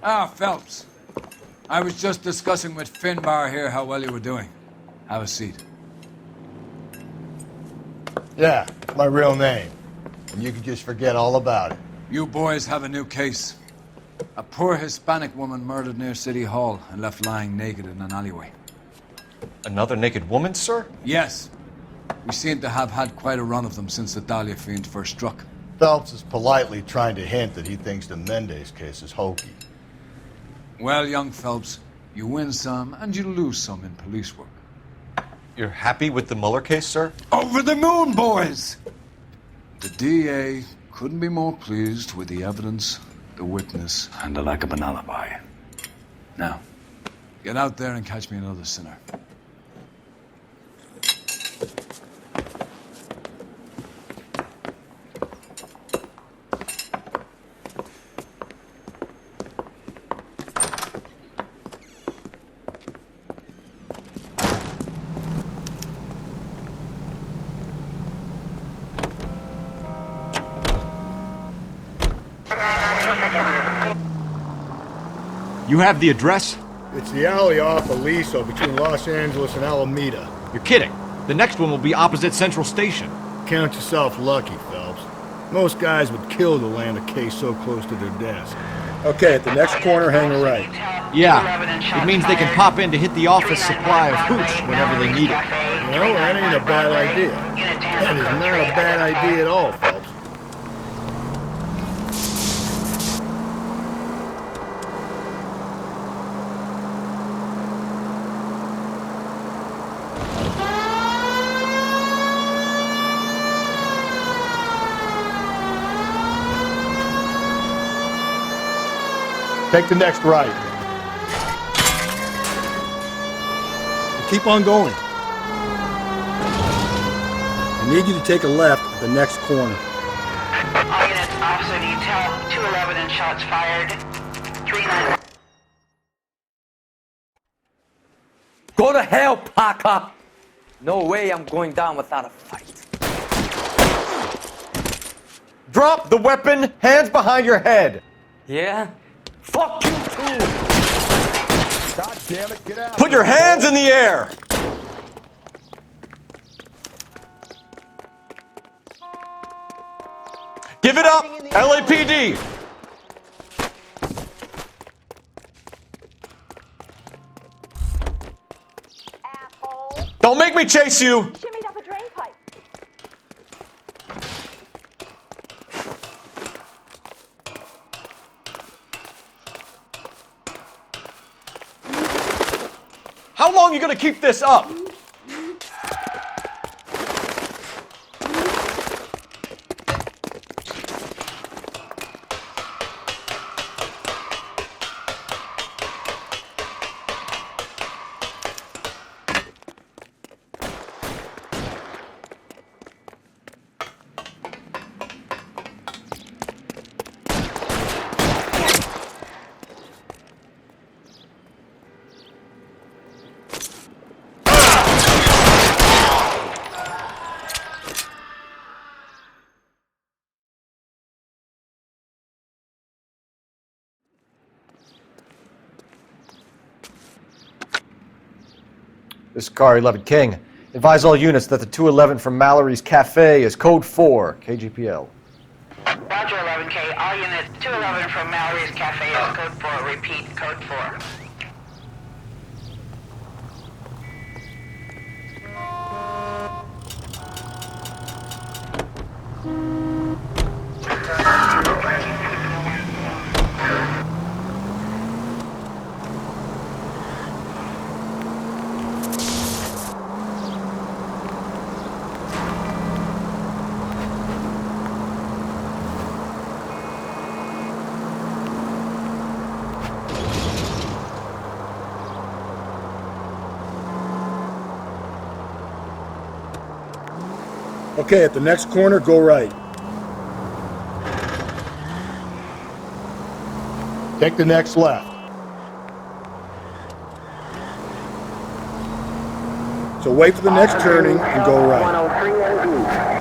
Ah, Phelps. I was just discussing with Finbar here how well you were doing. Have a seat. Yeah, my real name. And you can just forget all about it. You boys have a new case. A poor Hispanic woman murdered near City Hall and left lying naked in an alleyway. Another naked woman, sir? Yes. We seem to have had quite a run of them since the Dahlia fiend first struck. Phelps is politely trying to hint that he thinks the Mendez case is hokey. Well, young Phelps, you win some and you lose some in police work. You're happy with the Mueller case, sir? Over the moon, boys! The DA couldn't be more pleased with the evidence, the witness, and the lack of an alibi. Now, get out there and catch me another sinner. You have the address? It's the alley off Aliso between Los Angeles and Alameda. You're kidding. The next one will be opposite Central Station. Count yourself lucky, Phelps. Most guys would kill to land a case so close to their desk. Okay, at the next corner, hang a right. Yeah, it means they can pop in to hit the office supply of hooch whenever they need it. You know, that ain't a bad idea. That is not a bad idea at all, Phelps. Take the next right. And keep on going. I need you to take a left at the next corner. All units, officer detail, 211 and shots fired. 39. Go to hell, Parker! No way I'm going down without a fight. Drop the weapon, hands behind your head. Yeah? Fuck you too! God damn it, get out! Put your hands in the air! Give it up, LAPD! Asshole. Don't make me chase you! Shimmied up a drain pipe. How long are you gonna keep this up? This is Car 11 King. Advise all units that the 211 from Mallory's Cafe is code 4, KGPL. Roger 11K, all units, 211 from Mallory's Cafe is code 4. Repeat, code 4. Okay, at the next corner, go right. Take the next left. So wait for the next turning and go right.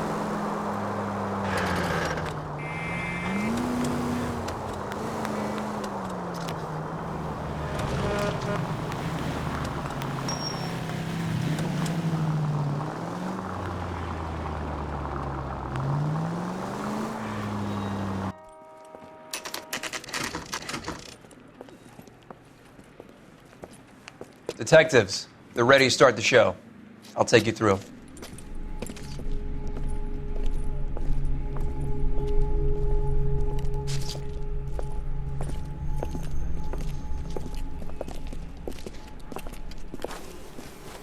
Detectives, they're ready to start the show. I'll take you through.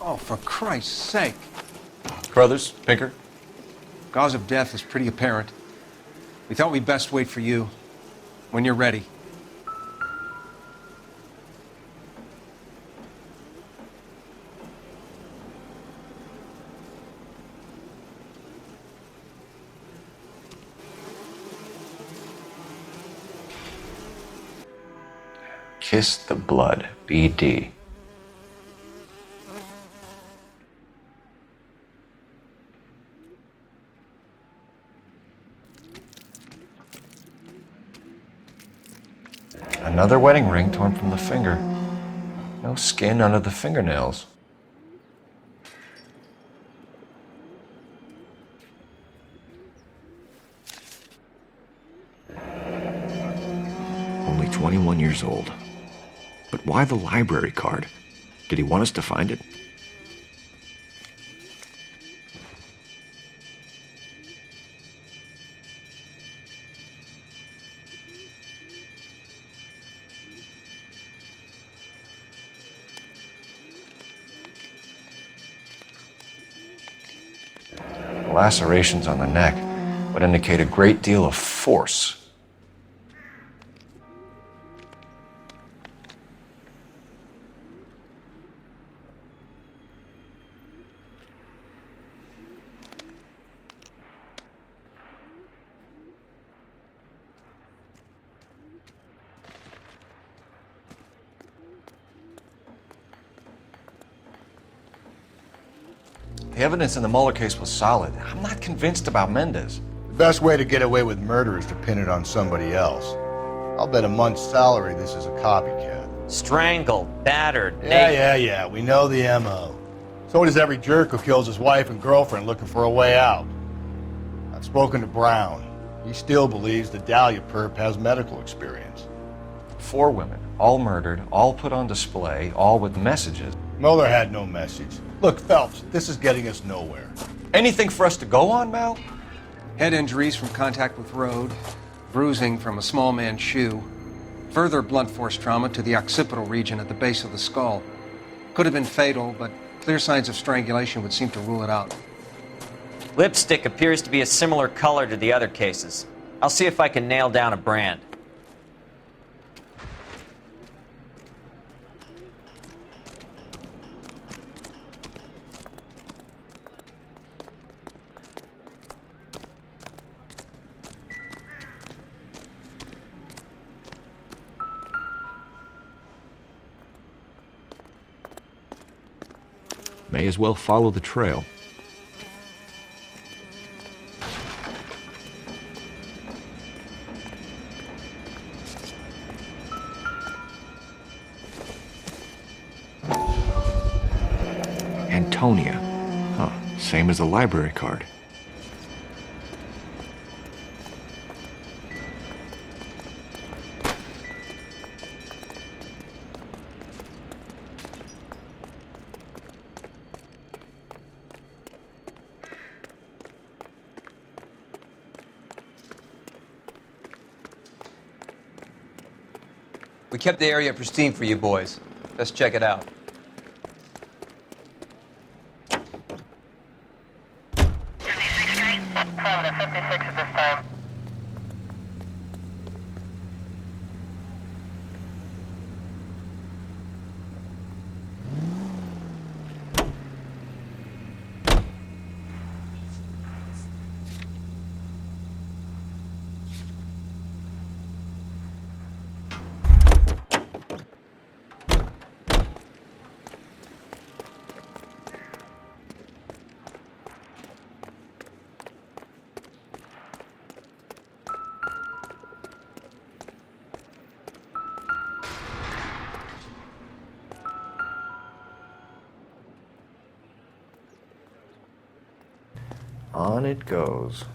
Oh, for Christ's sake. Brothers, Pinker? Cause of death is pretty apparent. We thought we'd best wait for you. When you're ready. Kiss the blood, BD. Another wedding ring torn from the finger. No skin under the fingernails. Only 21 years old. But why the library card? Did he want us to find it? Lacerations on the neck would indicate a great deal of force. The evidence in the Mueller case was solid. I'm not convinced about Mendez. The best way to get away with murder is to pin it on somebody else. I'll bet a month's salary this is a copycat. Strangled, battered, Yeah, we know the M.O. So does every jerk who kills his wife and girlfriend looking for a way out. I've spoken to Brown. He still believes the Dahlia perp has medical experience. 4 women, all murdered, all put on display, all with messages. Mueller had no message. Look, Phelps, this is getting us nowhere. Anything for us to go on, Mal? Head injuries from contact with road, bruising from a small man's shoe, further blunt force trauma to the occipital region at the base of the skull. Could have been fatal, but clear signs of strangulation would seem to rule it out. Lipstick appears to be a similar color to the other cases. I'll see if I can nail down a brand. May as well follow the trail. Antonia. Huh, same as the library card. We kept the area pristine for you boys. Let's check it out. On it goes.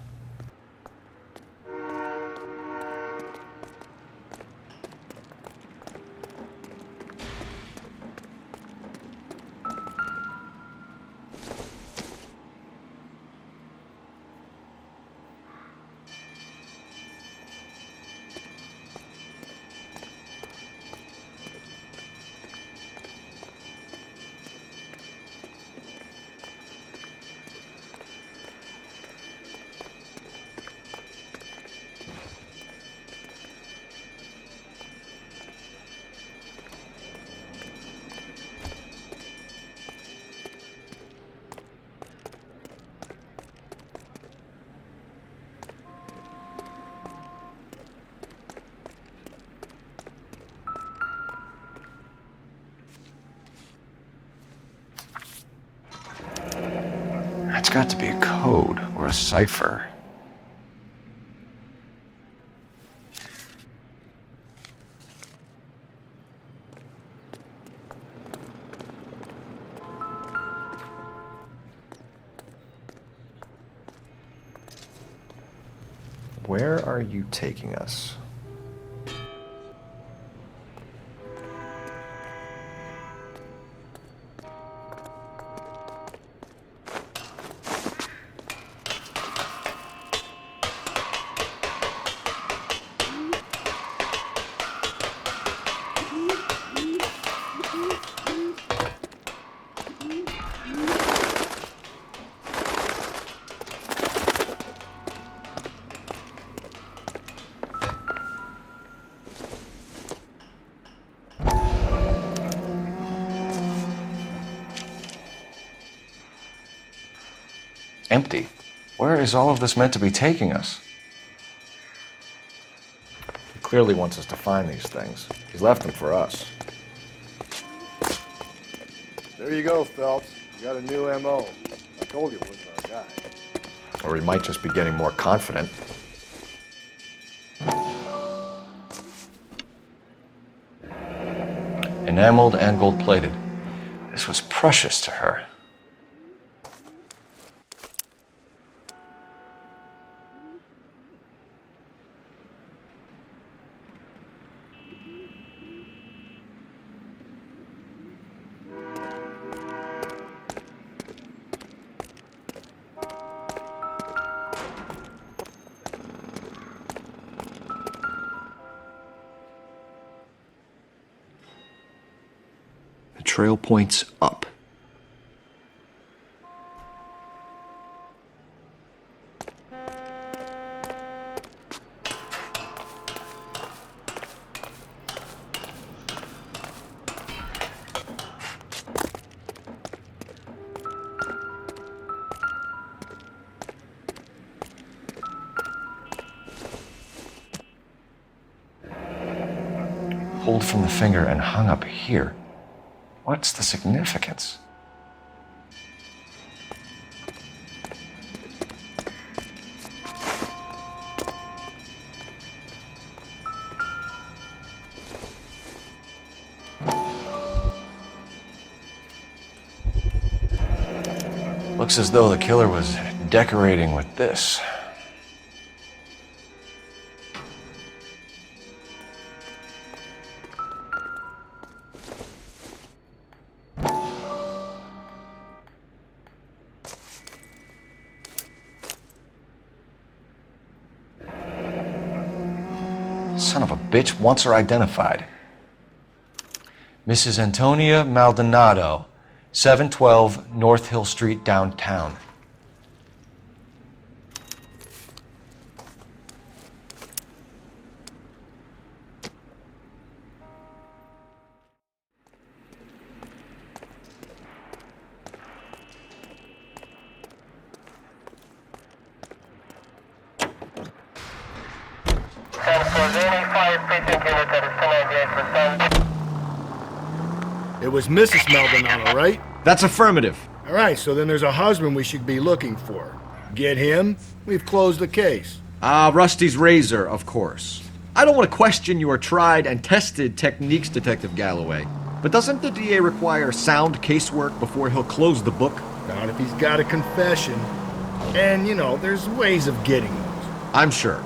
got to be a code or a cipher. Where are you taking us? Empty. Where is all of this meant to be taking us? He clearly wants us to find these things. He's left them for us. There you go, Phelps. You got a new M.O. I told you it wasn't our guy. Or he might just be getting more confident. Enameled and gold-plated. This was precious to her. The trail points up. Pulled from the finger and hung up here. What's the significance? Looks as though the killer was decorating with this. Son of a bitch wants her identified. Mrs. Antonia Maldonado, 712 North Hill Street, downtown. It was Mrs. Maldonado, right? That's affirmative. All right, so then there's a husband we should be looking for. Get him, we've closed the case. Rusty's razor, of course. I don't want to question your tried and tested techniques, Detective Galloway. But doesn't the DA require sound casework before he'll close the book? Not if he's got a confession. And, you know, there's ways of getting those. I'm sure.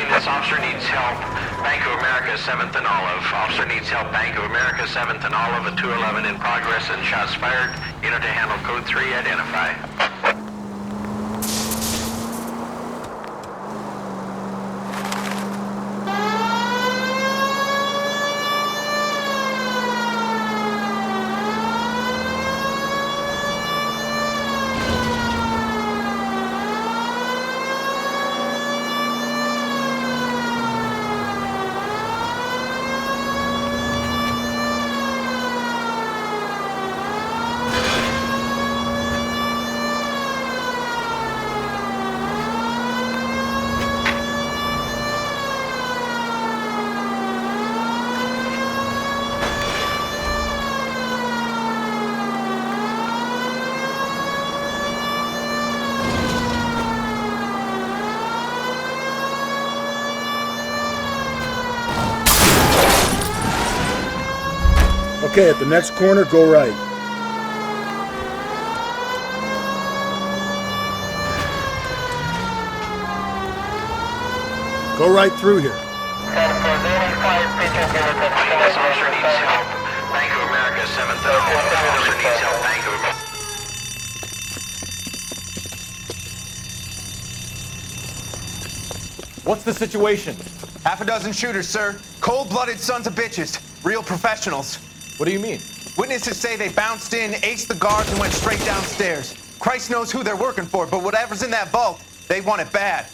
This officer needs help. Bank of America, 7th and Olive. Officer needs help. Bank of America, 7th and Olive, at 211 in progress and shots fired. Unit to handle code 3, identify. Okay, at the next corner, go right. Go right through here. This officer needs help. Bank of America, 7th and Olive. Officer needs help. Bank of America. What's the situation? Half a dozen shooters, sir. Cold-blooded sons of bitches. Real professionals. What do you mean? Witnesses say they bounced in, aced the guards, and went straight downstairs. Christ knows who they're working for, but whatever's in that vault, they want it bad.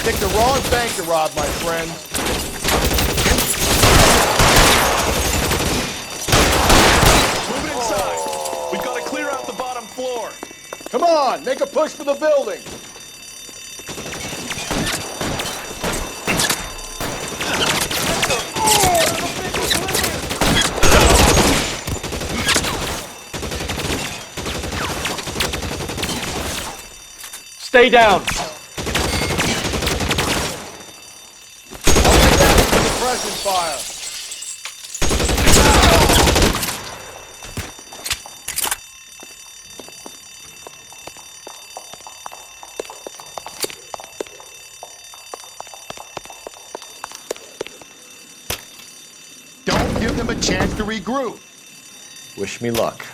Picked the wrong bank to rob, my friend. Move it inside. We've got to clear out the bottom floor. Come on, make a push for the building. Stay down. Suppression fire. Don't give them a chance to regroup. Wish me luck.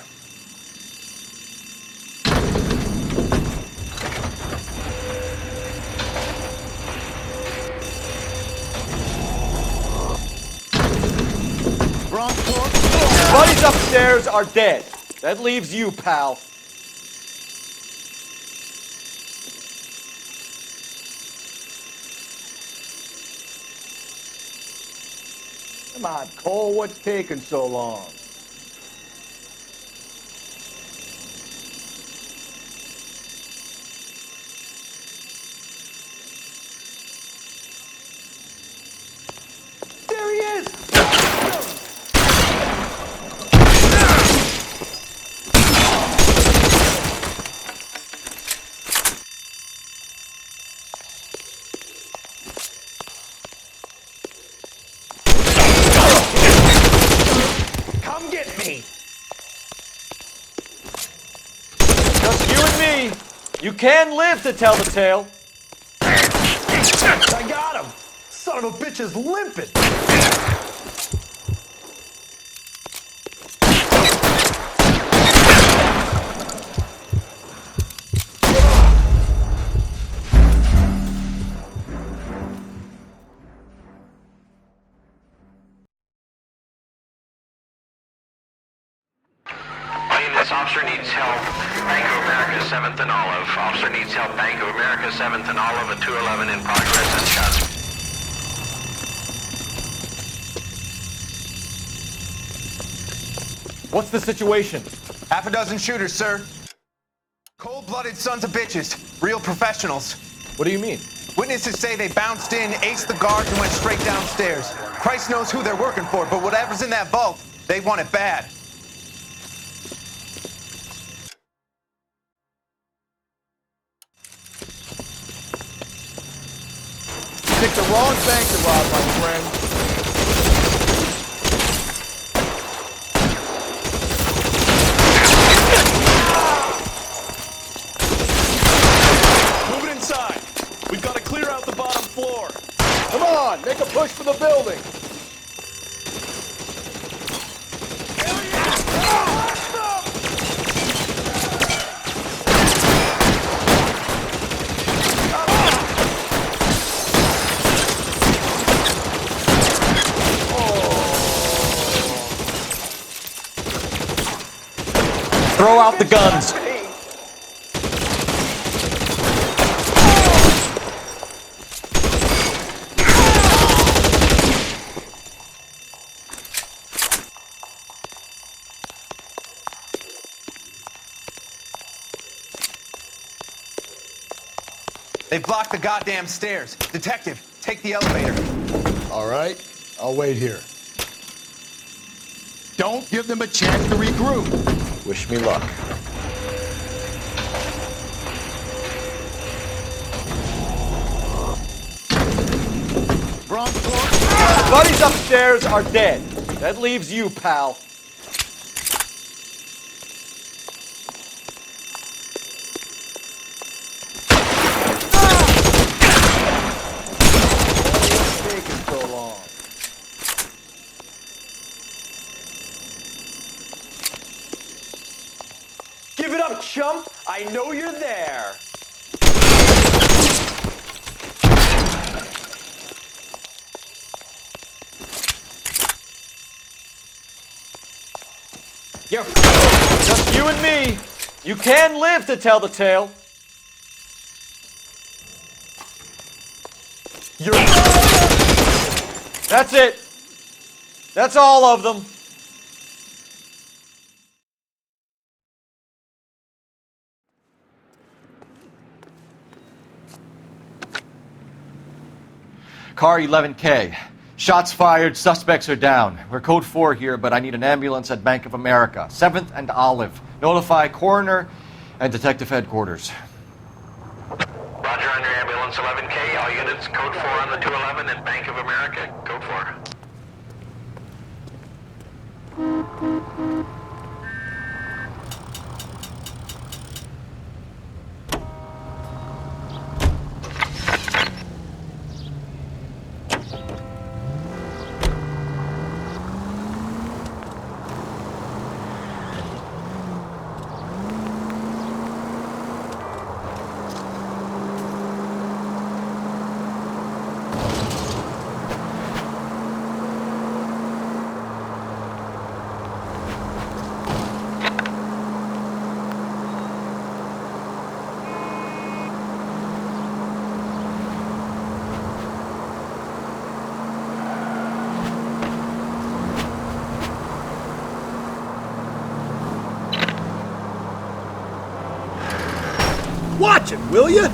Buddies upstairs are dead. That leaves you, pal. Come on, Cole, what's taking so long? There he is! Come get me! Just you and me. You can live to tell the tale. I got him! Son of a bitch is limping! This officer needs help. Bank of America, 7th and Olive. Officer needs help. Bank of America, 7th and Olive, at 211 in progress and shots. What's the situation? Half a dozen shooters, sir. Cold-blooded sons of bitches. Real professionals. What do you mean? Witnesses say they bounced in, aced the guards, and went straight downstairs. Christ knows who they're working for, but whatever's in that vault, they want it bad. Picked the wrong bank to rob, my friend. Move it inside. We've got to clear out the bottom floor. Come on, make a push for the building. Throw out the guns. They've blocked the goddamn stairs. Detective, take the elevator. All right, I'll wait here. Don't give them a chance to regroup. Wish me luck. buddies upstairs are dead. That leaves you, pal. Give it up, chump! I know you're there! You're just you and me. You can live to tell the tale. You're That's it. That's all of them. Car 11K. Shots fired, suspects are down. We're code 4 here, but I need an ambulance at Bank of America. 7th and Olive. Notify coroner and detective headquarters. Roger on your ambulance 11K. All units, code 4 on the 211 and Bank of America. Code 4. Watch it, will you?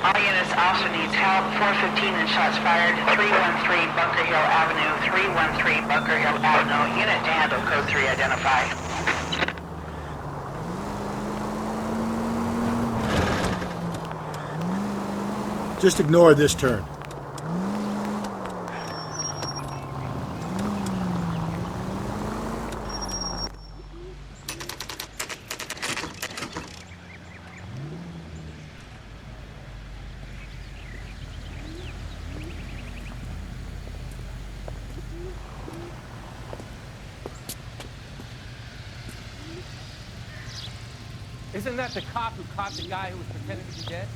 All units, officer needs help. 415 and shots fired. 313 Bunker Hill Avenue. 313 Bunker Hill Avenue. Unit to handle code 3 identify. Just ignore this turn. Isn't that the cop who caught the guy who was pretending to be dead?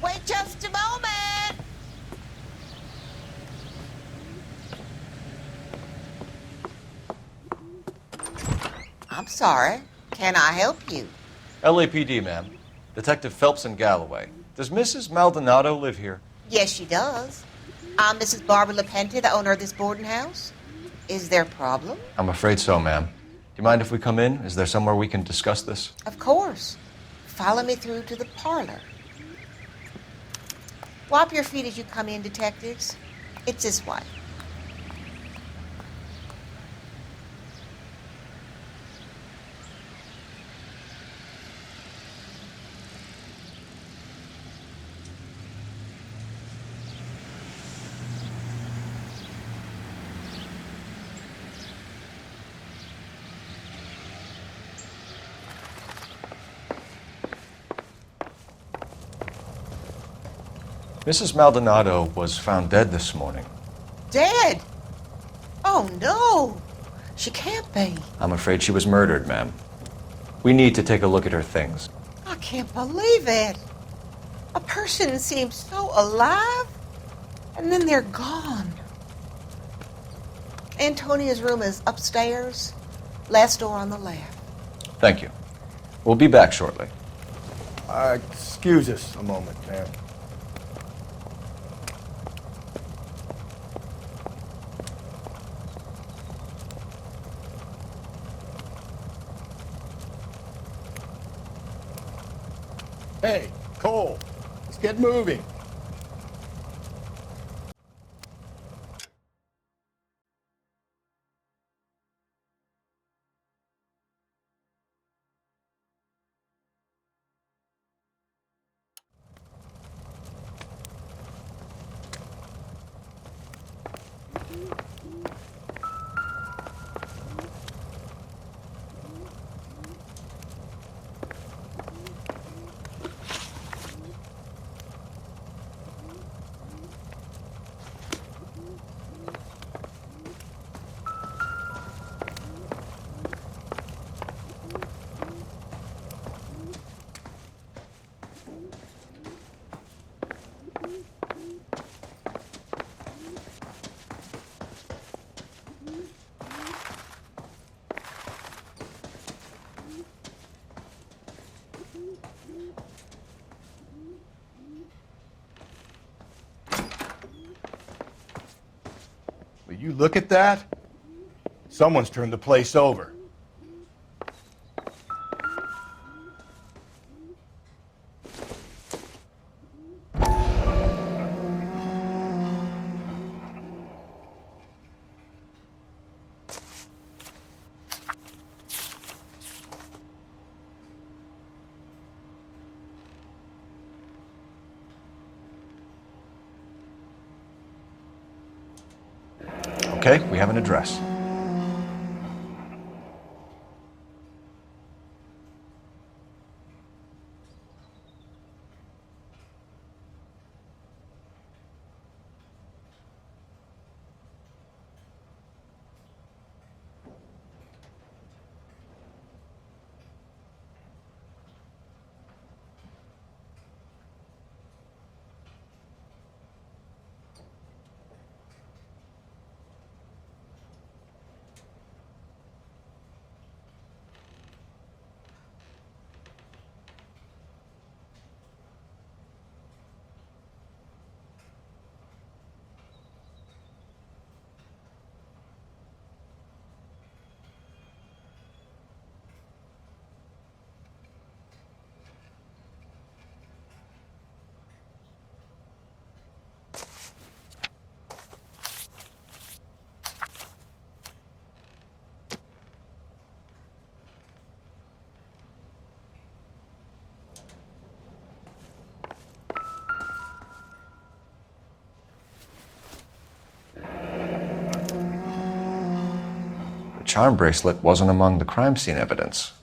Wait just a moment! I'm sorry. Can I help you? LAPD, ma'am. Detective Phelps and Galloway. Does Mrs. Maldonado live here? Yes, she does. I'm Mrs. Barbara LaPenta, the owner of this boarding house. Is there a problem? I'm afraid so, ma'am. Do you mind if we come in? Is there somewhere we can discuss this? Of course. Follow me through to the parlor. Wipe your feet as you come in, detectives. It's this way. Mrs. Maldonado was found dead this morning. Dead? Oh, no. She can't be. I'm afraid she was murdered, ma'am. We need to take a look at her things. I can't believe it. A person seems so alive, and then they're gone. Antonia's room is upstairs, last door on the left. Thank you. We'll be back shortly. Excuse us a moment, man. Hey, Cole, let's get moving. Will you look at that? Someone's turned the place over. Okay, we have an address. The charm bracelet wasn't among the crime scene evidence.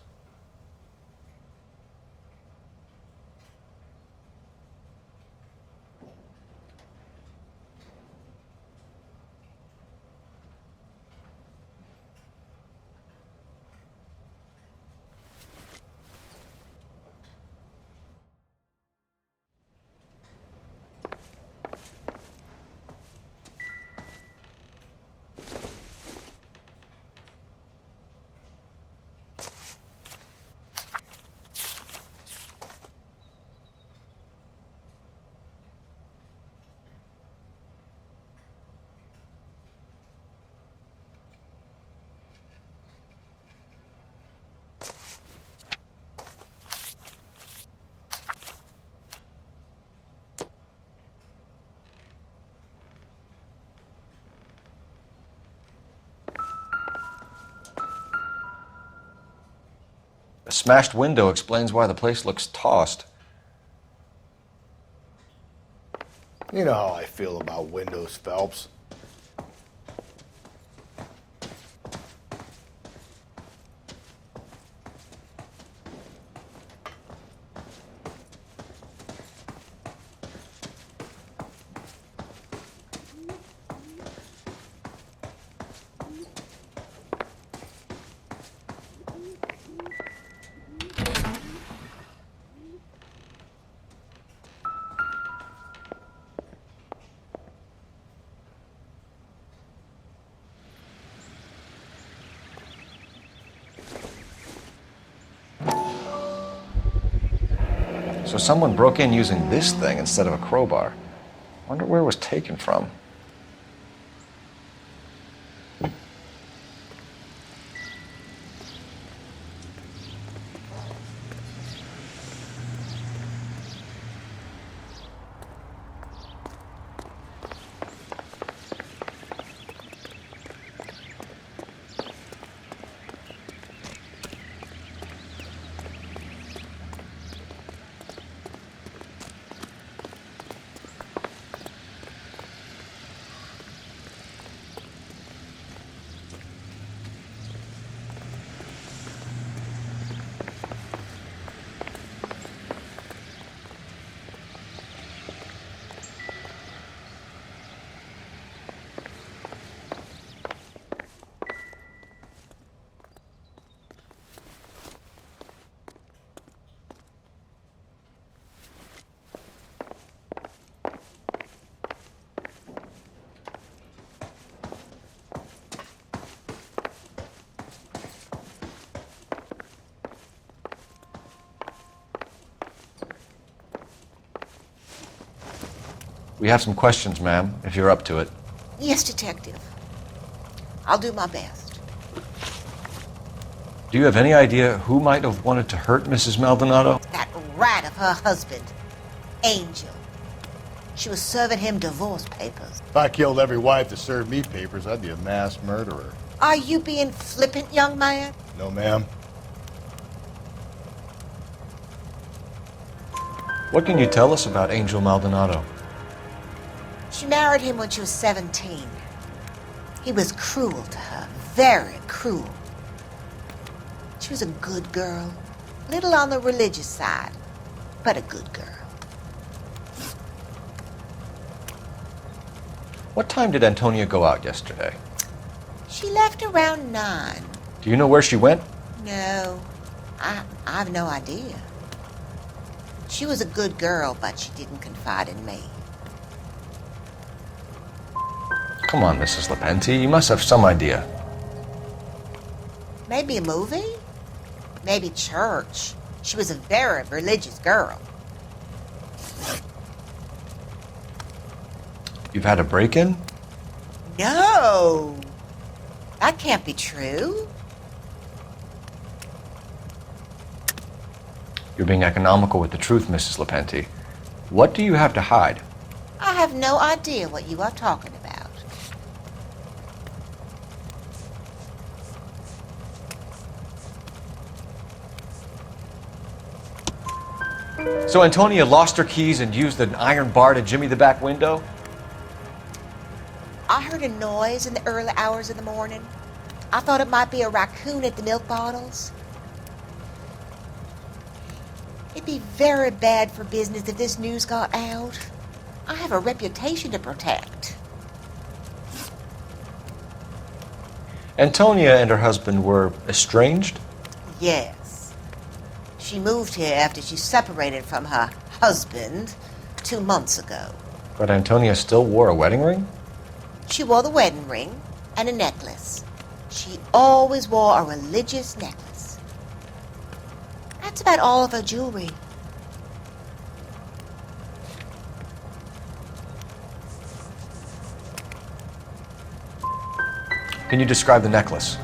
A smashed window explains why the place looks tossed. You know how I feel about windows, Phelps. So someone broke in using this thing instead of a crowbar. Wonder where it was taken from. We have some questions, ma'am, if you're up to it. Yes, Detective. I'll do my best. Do you have any idea who might have wanted to hurt Mrs. Maldonado? That rat of her husband, Angel. She was serving him divorce papers. If I killed every wife to serve me papers, I'd be a mass murderer. Are you being flippant, young man? No, ma'am. What can you tell us about Angel Maldonado? She married him when she was 17. He was cruel to her, very cruel. She was a good girl, little on the religious side, but a good girl. What time did Antonia go out yesterday? She left around 9. Do you know where she went? No, I have no idea. She was a good girl, but she didn't confide in me. Come on, Mrs. Lepenti, you must have some idea. Maybe a movie? Maybe church. She was a very religious girl. You've had a break-in? No! That can't be true. You're being economical with the truth, Mrs. Lepenti. What do you have to hide? I have no idea what you are talking about. So Antonia lost her keys and used an iron bar to jimmy the back window? I heard a noise in the early hours of the morning. I thought it might be a raccoon at the milk bottles. It'd be very bad for business if this news got out. I have a reputation to protect. Antonia and her husband were estranged? Yes. She moved here after she separated from her husband 2 months ago. But Antonia still wore a wedding ring? She wore the wedding ring and a necklace. She always wore a religious necklace. That's about all of her jewelry. Can you describe the necklace?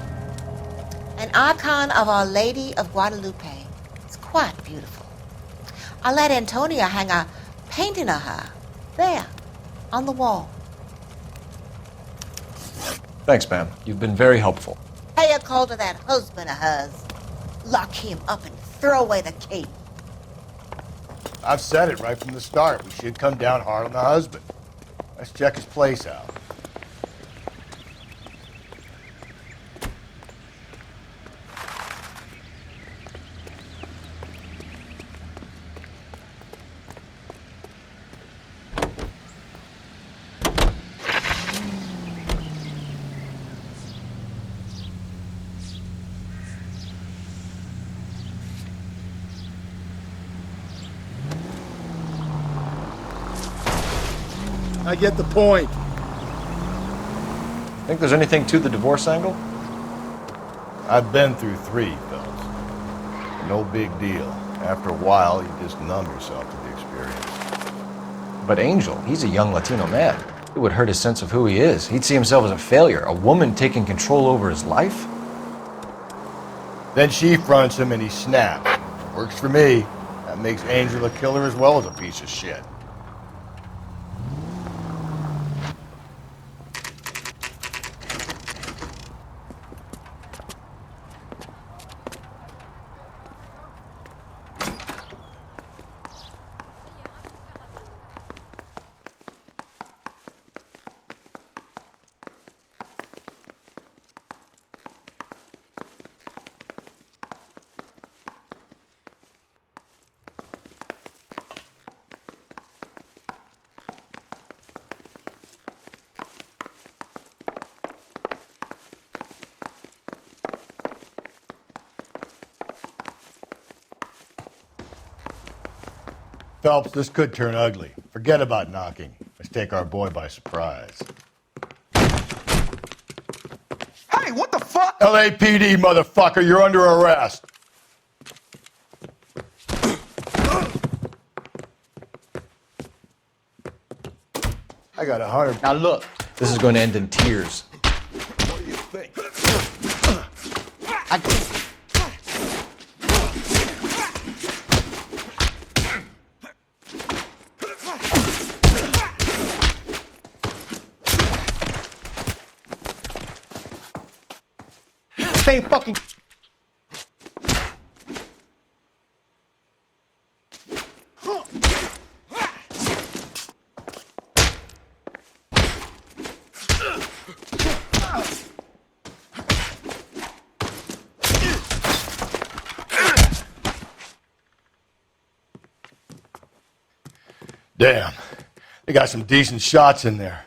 An icon of Our Lady of Guadalupe. It's quite beautiful. I let Antonia hang a painting of her there on the wall. Thanks, ma'am. You've been very helpful. Pay a call to that husband of hers. Lock him up and throw away the key. I've said it right from the start. We should come down hard on the husband. Let's check his place out. I get the point. Think there's anything to the divorce angle? I've been through 3, Phelps. No big deal. After a while, you just numb yourself to the experience. But Angel, he's a young Latino man. It would hurt his sense of who he is. He'd see himself as a failure, a woman taking control over his life. Then she fronts him and he snaps. Works for me. That makes Angel a killer as well as a piece of shit. Phelps, this could turn ugly. Forget about knocking. Let's take our boy by surprise. Hey, what the fuck? LAPD, motherfucker, you're under arrest. I got 100. Now look, this is going to end in tears. What do you think? Same fucking. Damn, they got some decent shots in there.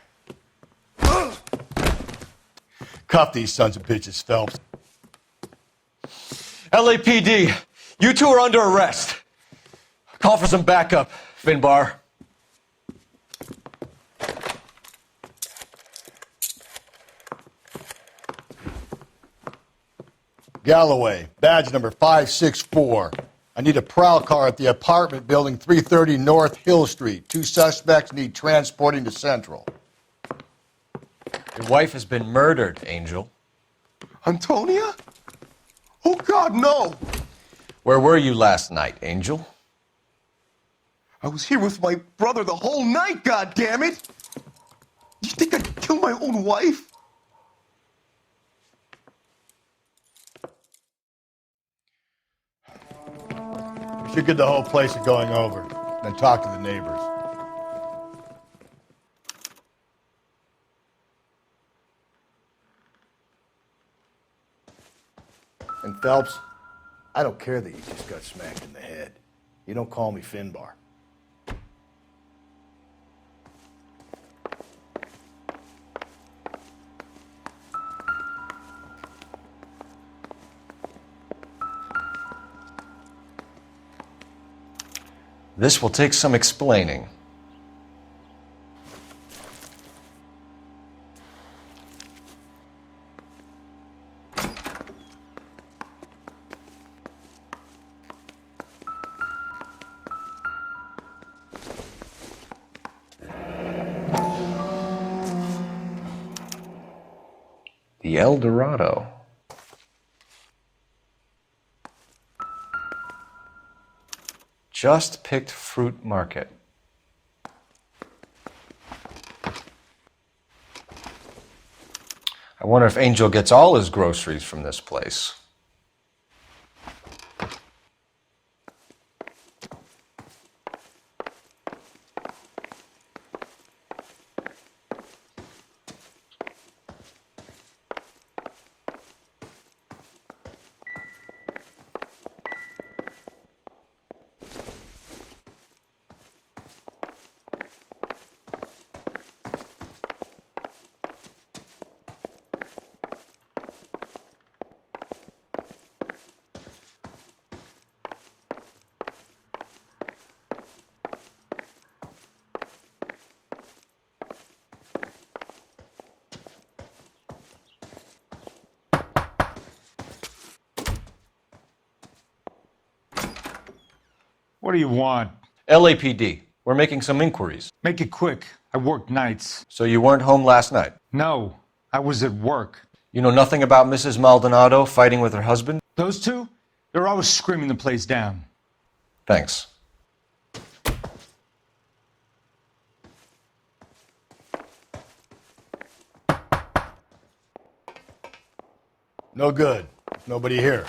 Cuff these sons of bitches, Phelps. LAPD, you two are under arrest. Call for some backup, Finbar. Galloway, badge number 564. I need a prowl car at the apartment building 330 North Hill Street. 2 suspects need transporting to Central. Your wife has been murdered, Angel. Antonia? Oh, God, no! Where were you last night, Angel? I was here with my brother the whole night, goddammit! You think I'd kill my own wife? We should get the whole place going over, then talk to the neighbors. And Phelps, I don't care that you just got smacked in the head. You don't call me Finbar. This will take some explaining. The El Dorado. Just picked fruit market. I wonder if Angel gets all his groceries from this place. What do you want? LAPD. We're making some inquiries. Make it quick. I work nights. So you weren't home last night? No, I was at work. You know nothing about Mrs. Maldonado fighting with her husband? Those two? They're always screaming the place down. Thanks. No good. Nobody here.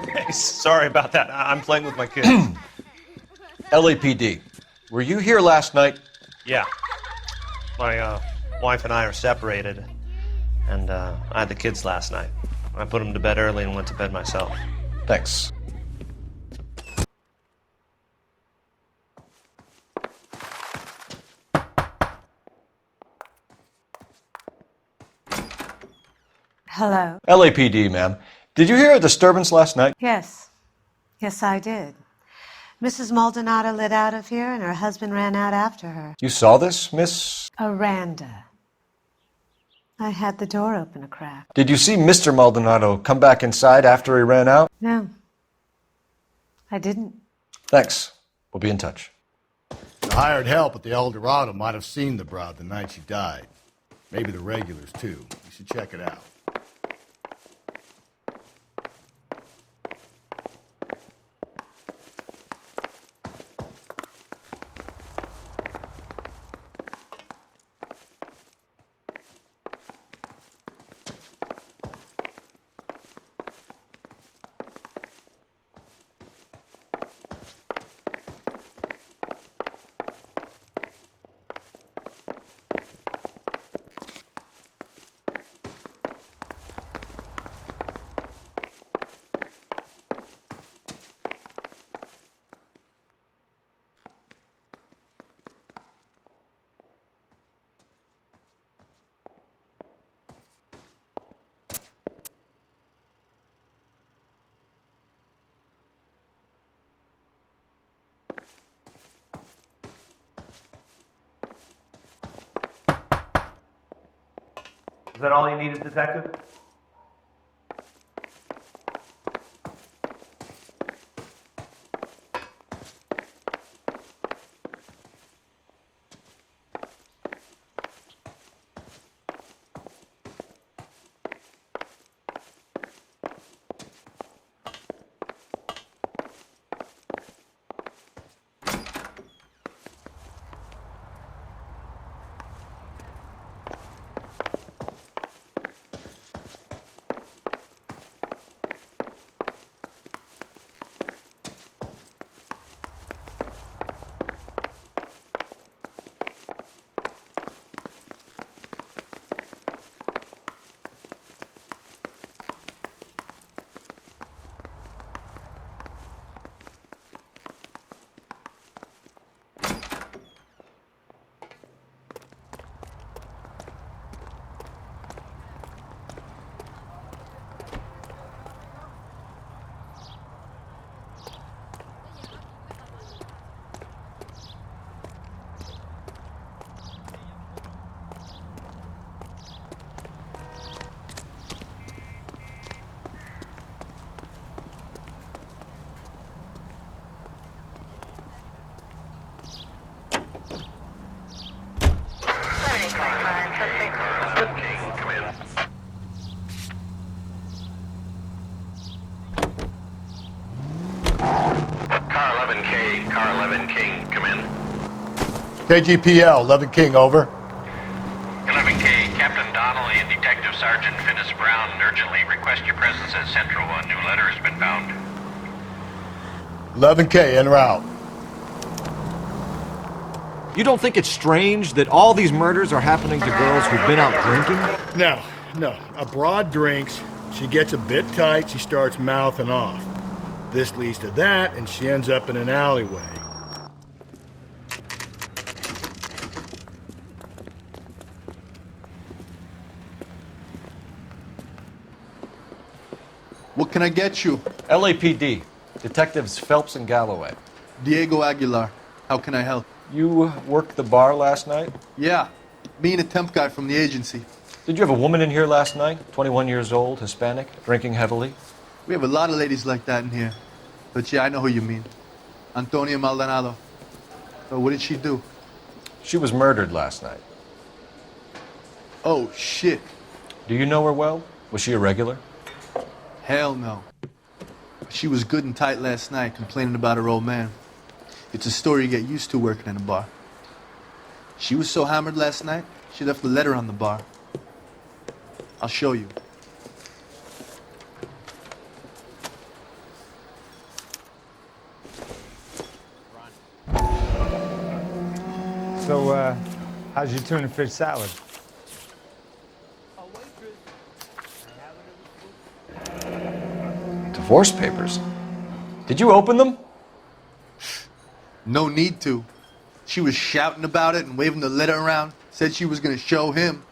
Hey, sorry about that. I'm playing with my kids. LAPD. Were you here last night? Yeah. My wife and I are separated, and I had the kids last night. I put them to bed early and went to bed myself. Thanks. Hello. LAPD, ma'am. Did you hear a disturbance last night? Yes. Yes, I did. Mrs. Maldonado lit out of here, and her husband ran out after her. You saw this, Miss? Aranda. I had the door open a crack. Did you see Mr. Maldonado come back inside after he ran out? No. I didn't. Thanks. We'll be in touch. The hired help at the El Dorado might have seen the broad the night she died. Maybe the regulars, too. You should check it out. Is that all you needed, Detective? Car 11K, Car 11 King, come in. KGPL, 11 King, over. 11K, Captain Donnelly and Detective Sergeant Finnis Brown urgently request your presence at Central. A new letter has been found. 11K, en route. You don't think it's strange that all these murders are happening to girls who've been out drinking? No. A broad drinks, she gets a bit tight, she starts mouthing off. This leads to that, and she ends up in an alleyway. What can I get you? LAPD. Detectives Phelps and Galloway. Diego Aguilar. How can I help? You worked the bar last night? Yeah. Me and a temp guy from the agency. Did you have a woman in here last night? 21 years old, Hispanic, drinking heavily? We have a lot of ladies like that in here. But yeah, I know who you mean. Antonia Maldonado. So what did she do? She was murdered last night. Oh, shit. Do you know her well? Was she a regular? Hell no. She was good and tight last night, complaining about her old man. It's a story you get used to working in a bar. She was so hammered last night, she left a letter on the bar. I'll show you. So, how's your tuna fish salad? Divorce papers? Did you open them? No need to. She was shouting about it and waving the letter around. Said she was going to show him.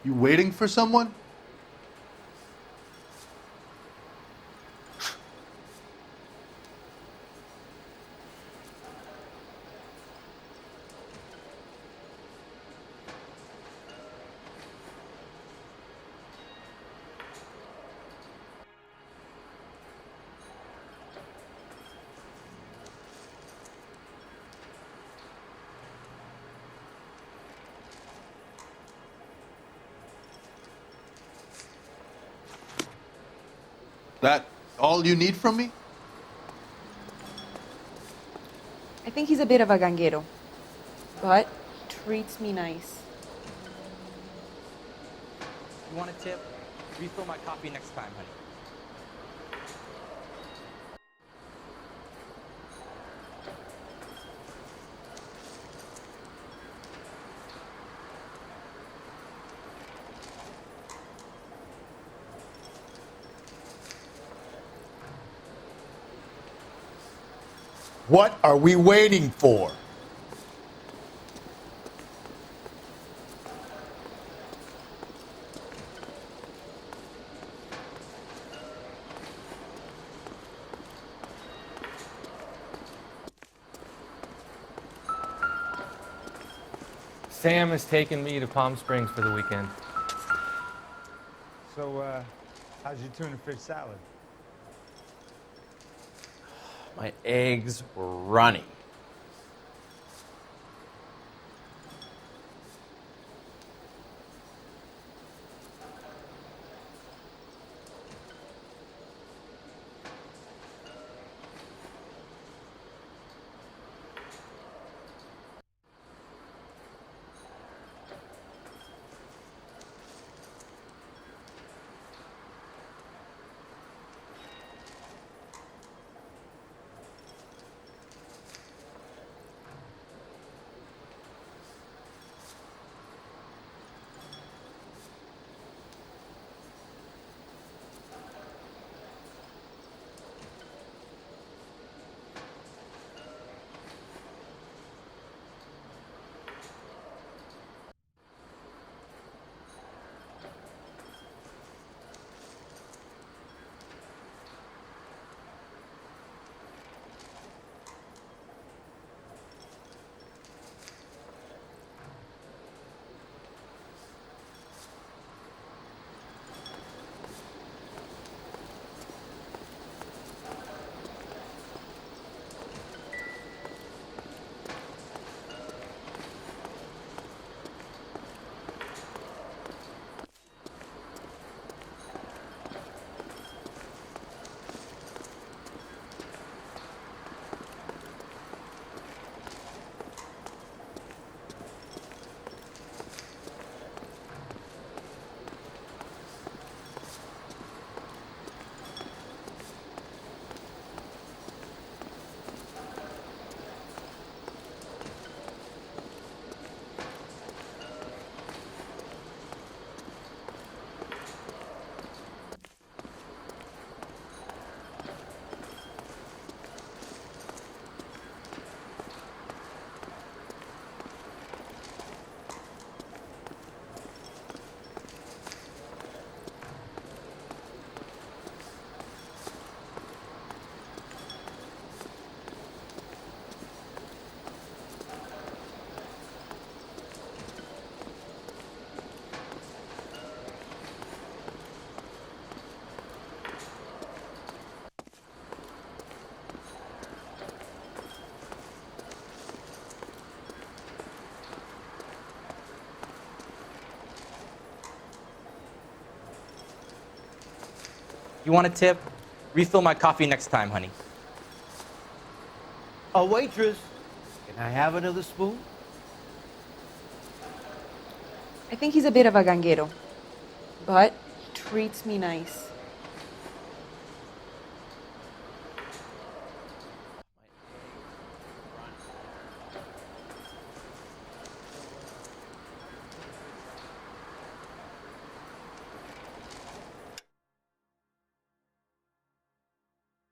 You waiting for someone? That all you need from me? I think he's a bit of a ganguero, but treats me nice. You want a tip? Refill my coffee next time, honey. What are we waiting for? Sam has taken me to Palm Springs for the weekend. So, how's your tuna fish salad? My eggs were runny. You want a tip? Refill my coffee next time, honey. A waitress, can I have another spoon? I think he's a bit of a ganguero, but he treats me nice.